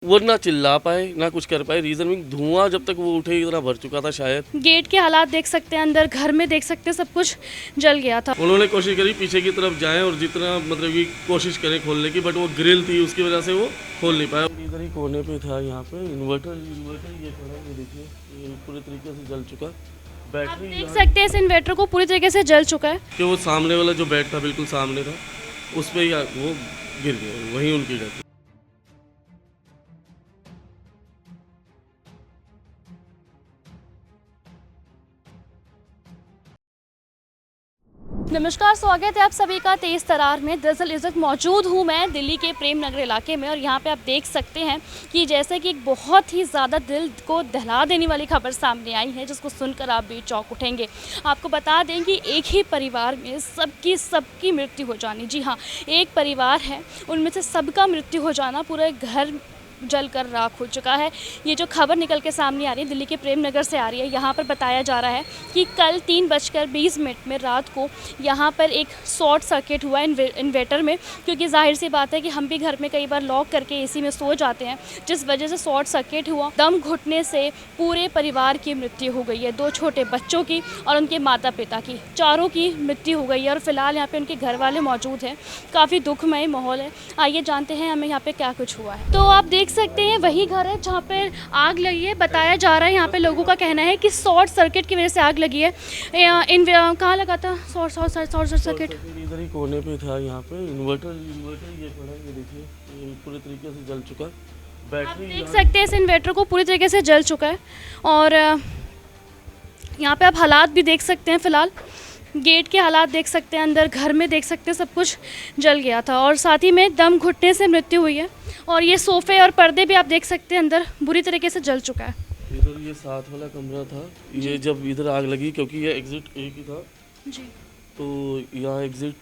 वो ना चिल्ला पाए ना कुछ कर पाए। रीज़न मीन धुआं जब तक वो उठे इतना भर चुका था शायद। गेट के हालात देख सकते हैं, अंदर घर में देख सकते हैं, सब कुछ जल गया था। उन्होंने कोशिश करी पीछे की तरफ जाएं और जितना मतलब कि कोशिश करें खोलने की, बट वो ग्रिल थी उसकी वजह से वो खोल नहीं पाया। इधर ही कोने पे था यहाँ पे इन्वर्टर ये खड़ा है, ये देखिए ये पूरे तरीके से जल चुका। आप बैटरी देख सकते हैं इस इन्वर्टर को पूरी तरीके से जल चुका है। कि वो सामने वाला जो बेड था बिल्कुल सामने था, उस पर ही वो गिर गया, वहीं उनकी डेथ। नमस्कार, स्वागत है आप सभी का तेज़ तरार में। दरअसल इस वक्त मौजूद हूँ मैं दिल्ली के प्रेम नगर इलाके में और यहाँ पे आप देख सकते हैं कि जैसे कि एक बहुत ही ज़्यादा दिल को दहला देने वाली खबर सामने आई है, जिसको सुनकर आप भी चौंक उठेंगे। आपको बता दें कि एक ही परिवार में सबकी मृत्यु हो जानी। जी हाँ, एक परिवार है, उनमें से सबका मृत्यु हो जाना, पूरा घर जलकर राख हो चुका है। ये जो खबर निकल के सामने आ रही है दिल्ली के प्रेम नगर से आ रही है। यहाँ पर बताया जा रहा है कि कल 3:20 में रात को यहाँ पर एक शॉर्ट सर्किट हुआ इन्वर्टर में, क्योंकि जाहिर सी बात है कि हम भी घर में कई बार लॉक करके एसी में सो जाते हैं, जिस वजह से शॉर्ट सर्किट हुआ। दम घुटने से पूरे परिवार की मृत्यु हो गई है, 2 छोटे बच्चों की और उनके माता पिता की, चारों की मृत्यु हो गई है। और फिलहाल यहाँ पे उनके घर वाले मौजूद हैं। काफ़ी दुखमय माहौल है। आइए जानते हैं हमें यहाँ पे क्या कुछ हुआ है। तो आप देख सकते हैं वही घर है जहाँ पर आग लगी है। बताया जा रहा है, यहाँ पे लोगों का कहना है कि शॉर्ट सर्किट की वजह से आग लगी है। कहाँ लगा था शॉर्ट सर्किट? इधर ही कोने पे था यहाँ पे इन्वर्टर ये खड़ा है, ये देखिए ये पूरे तरीके से जल चुका। आप बैटरी देख सकते हैं इस इन्वर्टर को पूरी तरीके से जल चुका है। और यहाँ पे आप हालात भी देख सकते हैं। फिलहाल गेट के हालात देख सकते हैं, अंदर घर में देख सकते हैं, सब कुछ जल गया था। और साथ ही में दम घुटने से मृत्यु हुई है। और ये सोफ़े और पर्दे भी आप देख सकते हैं अंदर बुरी तरीके से जल चुका है। इधर ये साथ वाला कमरा था, ये जब इधर आग लगी क्योंकि ये एग्जिट एक ही था, जी। तो यहाँ एग्जिट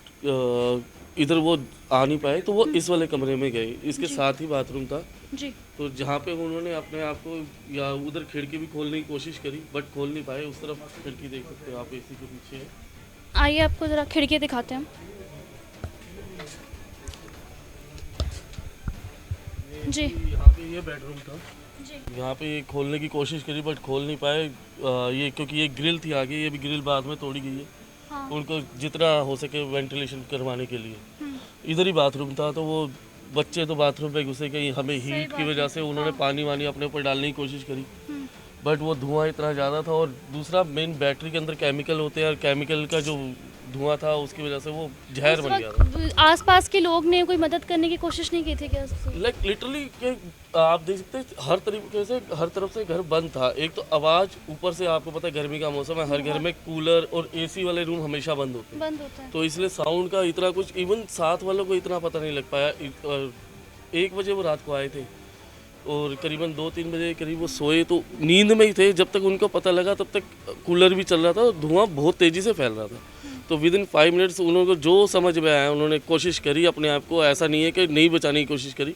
इधर वो आ नहीं पाए, तो वो इस वाले कमरे में गए। इसके साथ ही बाथरूम था, जी। तो जहाँ पे उन्होंने अपने आप को या उधर खिड़की भी खोलने की कोशिश करी बट खोल नहीं पाए। उस तरफ खिड़की देख सकते हो आप, एसी के पीछे है। आइए आपको ज़रा खिड़की दिखाते हैं हम। जी। यहाँ पे ये बेडरूम था, जी। यहाँ पे खोलने की कोशिश करी बट खोल नहीं पाए। ये क्योंकि ये ग्रिल थी आगे, ये भी ग्रिल बाद में तोड़ी गई है। हाँ। उनको जितना हो सके वेंटिलेशन करवाने के लिए। इधर ही बाथरूम था, तो वो बच्चे तो बाथरूम पे घुसे गए। हमें हीट की वजह से उन्होंने पानी वानी अपने ऊपर डालने की कोशिश करी, बट वो धुआं इतना ज़्यादा था। और दूसरा मेन बैटरी के अंदर केमिकल होते हैं और केमिकल का जो धुआं था उसकी वजह से वो जहर बन गया था। आसपास के लोग ने कोई मदद करने की कोशिश नहीं की थी क्या? लाइक लिटरली आप देख सकते हैं हर तरीके से हर तरफ से घर बंद था। एक तो आवाज़, ऊपर से आपको पता है गर्मी का मौसम है, हर घर में कूलर और एसी वाले रूम हमेशा बंद होते हैं, तो इसलिए साउंड का इतना कुछ इवन साथ वालों को इतना पता नहीं लग पाया। 1 बजे वो रात को आए थे और करीबन 2-3 बजे करीब वो सोए, तो नींद में ही थे। जब तक उनको पता लगा तब तक कूलर भी चल रहा था और धुआं बहुत तेज़ी से फैल रहा था। तो विद इन 5 मिनट्स उन्होंने जो समझ में आया उन्होंने कोशिश करी अपने आप को। ऐसा नहीं है कि नहीं बचाने की कोशिश करी,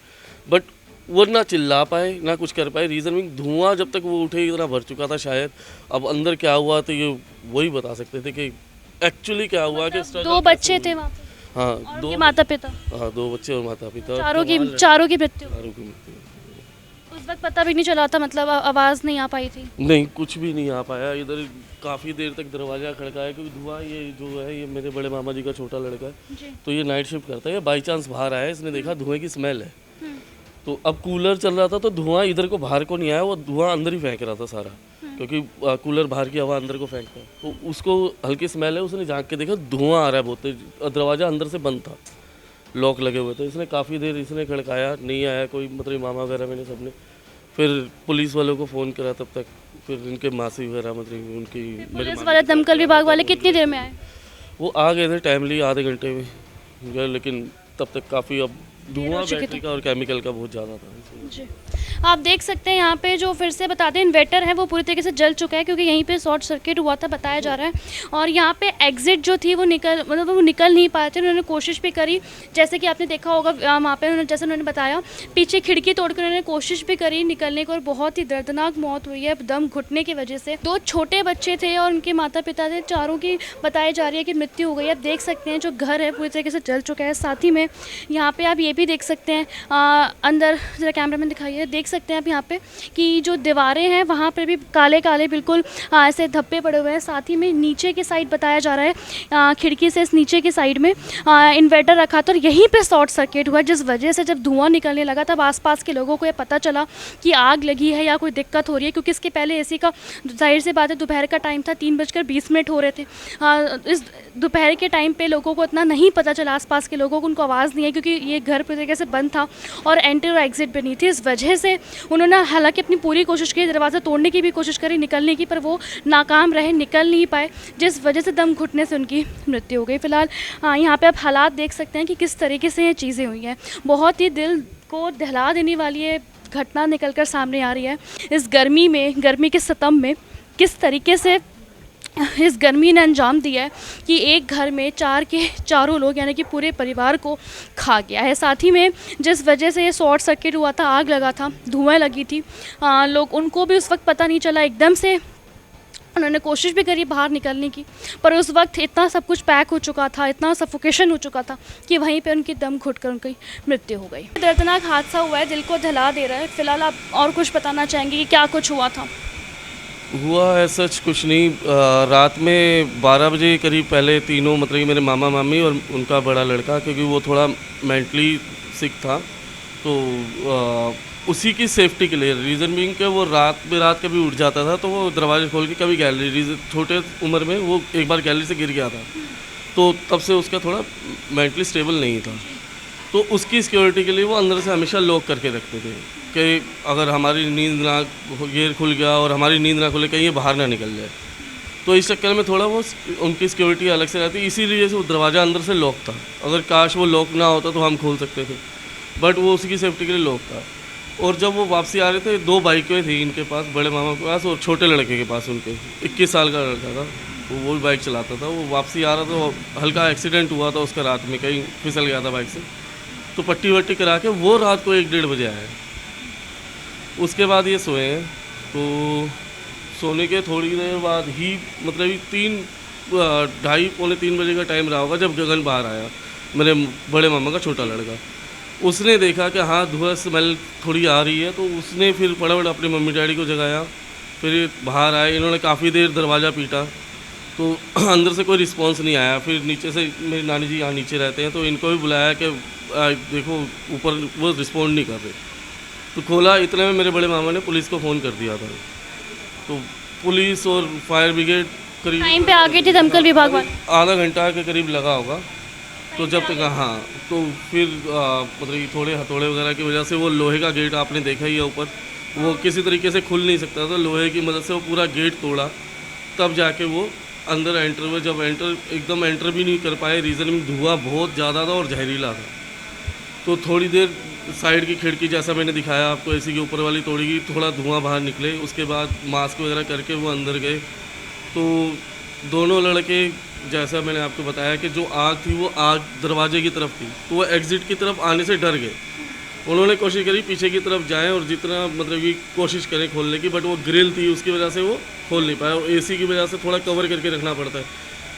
बट वो ना चिल्ला पाए ना कुछ कर पाए। रीज़न मीन धुआं जब तक वो उठे इतना भर चुका था शायद। अब अंदर क्या हुआ तो ये वही बता सकते थे कि एक्चुअली क्या हुआ। कि 2 बच्चे थे वहाँ पे। हाँ, और 2 उनके माता पिता। हाँ, 2 बच्चे और माता पिता, चारों की मृत्यु। चारों की मृत्यु। उस वक्त पता भी नहीं चला था, मतलब आवाज़ नहीं आ पाई थी? नहीं, कुछ भी नहीं आ पाया। इधर काफ़ी देर तक दरवाज़ा खड़काया क्योंकि धुआं, ये जो है ये मेरे बड़े मामा जी का छोटा लड़का है, जी। तो ये नाइट शिफ्ट करता है। ये बाई चांस बाहर आया, इसने देखा धुएं की स्मेल है, तो अब कूलर चल रहा था तो धुआं इधर को बाहर को नहीं आया, वो धुआं अंदर ही फेंक रहा था सारा, क्योंकि कूलर बाहर की हवा अंदर को फेंकता है। तो उसको हल्की स्मेल है, उसने झाँक के देखा धुआं आ रहा है बहुत तेज। दरवाज़ा अंदर से बंद था, लॉक लगे हुए थे। इसने काफ़ी देर इसने खड़काया, नहीं आया कोई, मतलब मामा वगैरह मैंने सबने। फिर पुलिस वालों को फ़ोन करा, तब तक फिर इनके मासी वगैरह मतलब उनकी पुलिस वाले, दमकल विभाग वाले कितनी देर में आए? वो आ गए थे टाइमली, आधे घंटे में गए, लेकिन तब तक काफ़ी अब धुआं बैटरी का और केमिकल का बहुत ज़्यादा था। जी। आप देख सकते हैं यहाँ पे जो फिर से बता दें इन्वर्टर है वो पूरी तरीके से जल चुका है, क्योंकि यहीं पे शॉर्ट सर्किट हुआ था बताया जा रहा है। और यहाँ पे एग्जिट जो थी वो निकल नहीं पाए थे। उन्होंने कोशिश भी करी, जैसे कि आपने देखा होगा वहाँ पे जैसे उन्होंने बताया, पीछे खिड़की तोड़कर उन्होंने कोशिश भी करी निकलने को, और बहुत ही दर्दनाक मौत हुई है दम घुटने की वजह से। 2 छोटे बच्चे थे और उनके माता पिता थे, चारों की बताई जा रही है कि मृत्यु हो गई। आप देख सकते हैं जो घर है पूरी तरीके से जल चुका है। साथ ही में यहाँ पे आप ये ये भी देख सकते हैं अंदर, ज़रा कैमरामैन दिखाइए, देख सकते हैं आप यहाँ पे कि जो दीवारें हैं वहाँ पर भी काले काले बिल्कुल ऐसे धब्बे पड़े हुए हैं। साथ ही में नीचे की साइड बताया जा रहा है खिड़की से इस नीचे की साइड में इन्वर्टर रखा था और यहीं पे शॉर्ट सर्किट हुआ, जिस वजह से जब धुआं निकलने लगा तब आसपास के लोगों को ये पता चला कि आग लगी है या कोई दिक्कत हो रही है, क्योंकि इसके पहले एसी का, जाहिर सी बात है दोपहर का टाइम था, 3:20 हो रहे थे। इस दोपहर के टाइम पे लोगों को इतना नहीं पता चला, आसपास के लोगों को उनको आवाज़ नहीं है, क्योंकि ये घर पूरी तरीके से बंद था और एंट्री और एग्जिट भी नहीं थी। इस वजह से उन्होंने हालांकि अपनी पूरी कोशिश की, दरवाज़ा तोड़ने की भी कोशिश करी, निकलने की, पर वो नाकाम रहे, निकल नहीं पाए, जिस वजह से दम घुटने से उनकी मृत्यु हो गई। फिलहाल यहाँ पे आप हालात देख सकते हैं कि किस तरीके से ये चीज़ें हुई हैं। बहुत ही दिल को दहला देने वाली ये घटना निकलकर सामने आ रही है। इस गर्मी में, गर्मी के सितम में किस तरीके से इस गर्मी ने अंजाम दिया है कि एक घर में 4 के चारों लोग यानी कि पूरे परिवार को खा गया है। साथ ही में जिस वजह से ये शॉर्ट सर्किट हुआ था, आग लगा था, धुआं लगी थी, लोग, उनको भी उस वक्त पता नहीं चला, एकदम से उन्होंने कोशिश भी करी बाहर निकलने की, पर उस वक्त इतना सब कुछ पैक हो चुका था, इतना सफोकेशन हो चुका था कि वहीं पे उनकी दम घुटकर उनकी मृत्यु हो गई। दर्दनाक हादसा हुआ है, दिल को दहला दे रहा है। फिलहाल आप और कुछ बताना चाहेंगे कि क्या कुछ हुआ था? हुआ है सच कुछ नहीं। रात में 12 बजे करीब पहले तीनों, मतलब कि मेरे मामा मामी और उनका बड़ा लड़का, क्योंकि वो थोड़ा मेंटली सिक था, तो उसी की सेफ्टी के लिए, रीज़न बीइंग कि वो रात कभी उठ जाता था, तो वो दरवाजे खोल के कभी गैलरी, छोटे उम्र में वो एक बार गैलरी से गिर गया था, तो तब से उसका थोड़ा मेंटली स्टेबल नहीं था, तो उसकी सिक्योरिटी के लिए वो अंदर से हमेशा लॉक करके रखते थे कि अगर हमारी नींद ना, गेट खुल गया और हमारी नींद ना खुले, कहीं ये बाहर ना निकल जाए, तो इस चक्कर में थोड़ा वो उनकी सिक्योरिटी अलग से रहती, इसीलिए से वो दरवाज़ा अंदर से लॉक था। अगर काश वो लॉक ना होता तो हम खोल सकते थे, बट वो उसकी सेफ्टी के लिए लॉक था। और जब वो वापसी आ रहे थे, 2 बाइकें थी इनके पास, बड़े मामा के पास और छोटे लड़के के पास, उनके 21 साल का लड़का था, वो भी बाइक चलाता था। वो वापसी आ रहा था, तो हल्का एक्सीडेंट हुआ था उसका, रात में कहीं फिसल गया था बाइक से, तो पट्टी वट्टी करा के वो रात को 1-1:30 बजे आया। उसके बाद ये सोए हैं, तो सोने के थोड़ी देर बाद ही, मतलब 2:30-3 बजे का टाइम रहा होगा, जब गगन बाहर आया, मेरे बड़े मामा का छोटा लड़का। उसने देखा कि हाँ धुआं स्मेल थोड़ी आ रही है, तो उसने फिर फटाफट अपने मम्मी डैडी को जगाया, फिर बाहर आए। इन्होंने काफ़ी देर दरवाज़ा पीटा, तो अंदर से कोई रिस्पांस नहीं आया। फिर नीचे से, मेरी नानी जी यहाँ नीचे रहते हैं, तो इनको भी बुलाया कि देखो ऊपर वो रिस्पॉन्ड नहीं कर रहे, तो खोला। इतने में मेरे बड़े मामा ने पुलिस को फ़ोन कर दिया था, तो पुलिस और फायर ब्रिगेड करीब टाइम पे आ गए थे, दमकल विभाग वाले। आधा घंटा के करीब लगा होगा, तो जब तक, हाँ, तो फिर मतलब थोड़े हथौड़े वगैरह की वजह से वो लोहे का गेट आपने देखा ही है ऊपर, वो किसी तरीके से खुल नहीं सकता था, लोहे की मदद से वो पूरा गेट तोड़ा, तब जाके वो अंदर एंटर हुए। जब एकदम एंटर भी नहीं कर पाए, रीज़न में धुआं बहुत ज़्यादा था और जहरीला था, तो थोड़ी देर साइड की खिड़की, जैसा मैंने दिखाया आपको, एसी के ऊपर वाली तोड़ी गई, थोड़ा धुआं बाहर निकले। उसके बाद मास्क वगैरह करके वो अंदर गए, तो दोनों लड़के, जैसा मैंने आपको बताया कि जो आग थी वो आग दरवाजे की तरफ थी, तो वो एग्ज़िट की तरफ आने से डर गए। उन्होंने कोशिश करी पीछे की तरफ जाएं और जितना, मतलब कि कोशिश करें खोलने की, बट वो ग्रिल थी, उसकी वजह से वो खोल नहीं पाया, और एसी की वजह से थोड़ा कवर करके रखना पड़ता है।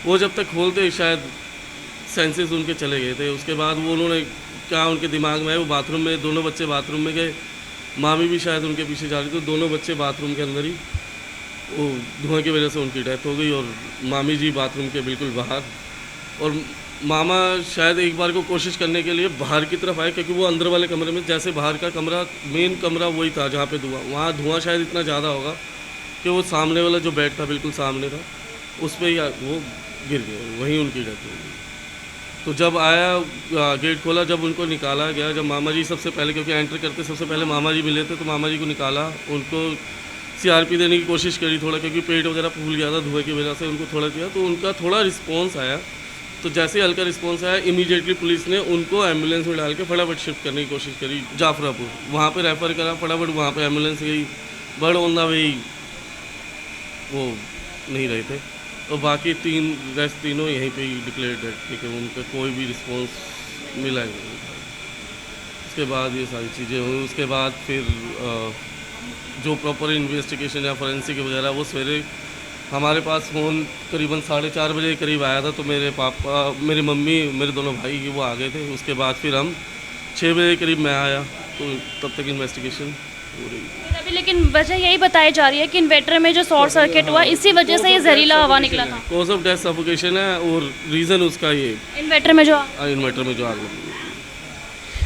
वो जब तक खोलते शायद सेंसेस उनके चले गए थे। उसके बाद वो, उन्होंने क्या उनके दिमाग में है, वो बाथरूम में, दोनों बच्चे बाथरूम में गए, मामी भी शायद उनके पीछे जा रही थी, तो दोनों बच्चे बाथरूम के अंदर ही, वो धुआं की वजह से उनकी डेथ हो गई, और मामी जी बाथरूम के बिल्कुल बाहर। और मामा शायद एक बार को कोशिश करने के लिए बाहर की तरफ आए, क्योंकि वो अंदर वाले कमरे में, जैसे बाहर का कमरा, मेन कमरा वही था जहाँ पे वहाँ धुआं शायद इतना ज़्यादा होगा कि वो सामने वाला जो बेड था, बिल्कुल सामने था, उस पर ही वो गिर गए, वहीं उनकी डेथ हो गई। तो जब आया, गेट खोला, जब उनको निकाला गया, जब मामा जी सबसे पहले, क्योंकि एंटर करते सबसे पहले मामा जी मिले थे, तो मामा जी को निकाला, उनको CRP देने की कोशिश करी थोड़ा, क्योंकि पेट वगैरह फूल गया था धुएं की वजह से, उनको थोड़ा दिया, तो उनका थोड़ा रिस्पांस आया। तो जैसे ही हल्का रिस्पांस आया, इमीडिएटली पुलिस ने उनको एम्बुलेंस में डाल के फटाफट शिफ्ट करने की कोशिश करी जाफरापुर, वहाँ पे रेफ़र करा, फटाफट वहाँ पे एम्बुलेंस गई, बट ऑन द वे वो नहीं रहे थे, और बाकी तीनों यहीं पे ही डिक्लेयर डेड थे, कि उनका कोई भी रिस्पांस मिला ही नहीं। उसके बाद ये सारी चीज़ें हुई। उसके बाद फिर जो प्रॉपर इन्वेस्टिगेशन या फॉरेंसिक वगैरह, वो सवेरे हमारे पास फ़ोन करीबन 4:30 बजे के करीब आया था, तो मेरे पापा, मेरी मम्मी, मेरे दोनों भाई वो आ गए थे। उसके बाद फिर हम 6 बजे करीब मैं आया तो तब तक इन्वेस्टिगेशन हो रही है। अभी लेकिन वजह यही बताई जा रही है कि इन्वर्टर में जो शॉर्ट सर्किट हुआ इसी वजह से ये जहरीला हवा निकला था। कॉज ऑफ डेथ सफोकेशन है और रीज़न उसका ये इन्वर्टर में जो इन्वर्टर में जो आग लगी।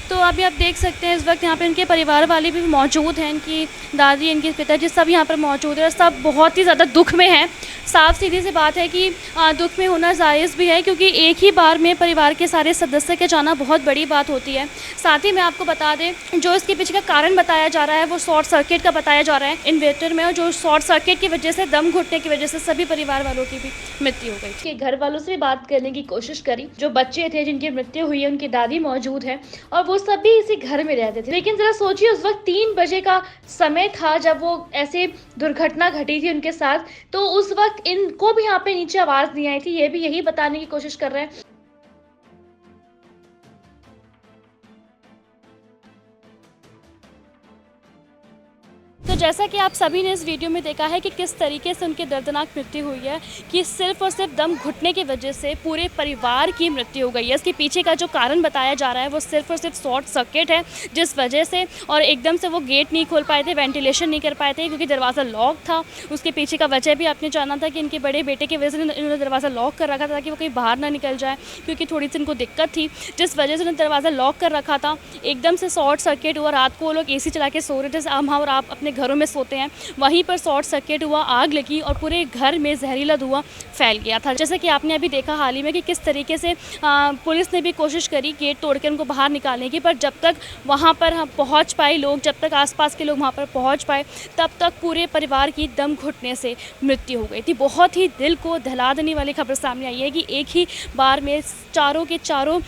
तो अभी आप देख सकते हैं इस वक्त यहाँ पे इनके परिवार वाले भी मौजूद हैं, इनकी दादी, इनके पिताजी सब यहाँ पर मौजूद है। सब बहुत ही ज़्यादा दुख में हैं। साफ सीधी सी बात है कि दुख में होना जायज़ भी है, क्योंकि एक ही बार में परिवार के सारे सदस्य के जाना बहुत बड़ी बात होती है। साथ ही मैं आपको बता दें जो इसके पीछे का कारण बताया जा रहा है वो शॉर्ट सर्किट का बताया जा रहा है इन्वर्टर में, और जो शॉर्ट सर्किट की वजह से, दम घुटने की वजह से सभी परिवार वालों की भी मृत्यु हो गई। के घर वालों से भी बात करने की कोशिश करी। जो बच्चे थे जिनकी मृत्यु हुई है उनकी दादी मौजूद है और वो सभी इसी घर में रहते थे। लेकिन जरा सोचिए उस वक्त 3 बजे का समय था जब वो ऐसे दुर्घटना घटी थी उनके साथ, तो उस वक्त इनको भी यहाँ पे नीचे आवाज नहीं आई थी। ये भी यही बताने की कोशिश कर रहे हैं। तो जैसा कि आप सभी ने इस वीडियो में देखा है कि किस तरीके से उनकी दर्दनाक मृत्यु हुई है, कि सिर्फ और सिर्फ दम घुटने की वजह से पूरे परिवार की मृत्यु हो गई है। इसके पीछे का जो कारण बताया जा रहा है वो सिर्फ और सिर्फ शॉर्ट सर्किट है, जिस वजह से, और एकदम से वो गेट नहीं खोल पाए थे, वेंटिलेशन नहीं कर पाए थे क्योंकि दरवाज़ा लॉक था। उसके पीछे का वजह भी आपने जाना था कि इनके बड़े बेटे की वजह से इन्होंने दरवाज़ा लॉक कर रखा था ताकि वो कहीं बाहर ना निकल जाए, क्योंकि थोड़ी सी इनको दिक्कत थी, जिस वजह से उन्होंने दरवाज़ा लॉक कर रखा था। एकदम से शॉर्ट सर्किट हुआ। रात को वो लोग AC चला के सो रहे थे, हम और आप अपने घरों में सोते हैं, वहीं पर शॉर्ट सर्किट हुआ, आग लगी और पूरे घर में जहरीला धुआं फैल गया था। जैसे कि आपने अभी देखा हाल ही में कि किस तरीके से पुलिस ने भी कोशिश करी गेट तोड़कर उनको बाहर निकालने की, पर जब तक वहां पर हम पहुंच पाए लोग, जब तक आसपास के लोग वहां पर पहुंच पाए, तब तक पूरे परिवार की दम घुटने से मृत्यु हो गई थी। बहुत ही दिल को दहला देने वाली खबर सामने आई है कि एक ही बार में चारों के चारों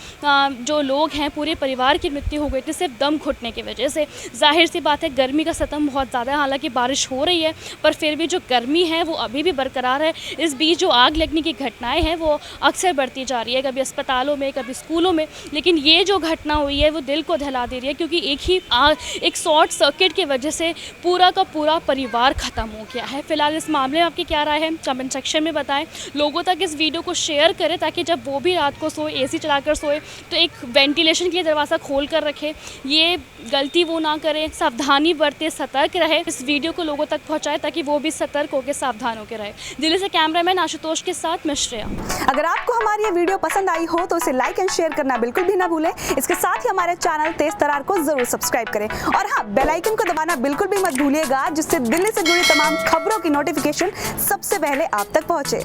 जो लोग हैं पूरे परिवार की मृत्यु हो गई थी सिर्फ दम घुटने की वजह से। जाहिर सी बात है गर्मी का सतम बहुत ज़्यादा है, हालांकि बारिश हो रही है पर फिर भी जो गर्मी है वो अभी भी बरकरार है। इस बीच जो आग लगने की घटनाएं हैं वो अक्सर बढ़ती जा रही है, कभी अस्पतालों में, कभी स्कूलों में, लेकिन ये जो घटना हुई है वो दिल को दहला दे रही है, क्योंकि एक शॉर्ट सर्किट की वजह से पूरा का पूरा परिवार ख़त्म हो गया है। फिलहाल इस मामले में आपकी क्या राय है कमेंट सेक्शन में बताएं। लोगों तक इस वीडियो को शेयर करें ताकि जब वो भी रात को सोए, AC चलाकर सोए, तो एक वेंटिलेशन के लिए दरवाज़ा खोल कर रखे। ये गलती वो ना करें, सावधानी बरते, सतर्क रहे। इस वीडियो को लोगों तक पहुंचाए ताकि वो भी सतर्क होकर, सावधान होकर रहे। दिल्ली से कैमरामैन आशुतोष के साथ मैं श्रेया। अगर आपको हमारी ये वीडियो पसंद आई हो तो इसे लाइक एंड शेयर करना बिल्कुल भी ना भूलें। इसके साथ ही हमारे चैनल तेज तरार को जरूर सब्सक्राइब करें और हाँ, बेल आइकन को दबाना बिल्कुल भी मत भूलिएगा, जिससे दिल्ली से जुड़ी तमाम खबरों की नोटिफिकेशन सबसे पहले आप तक पहुंचे।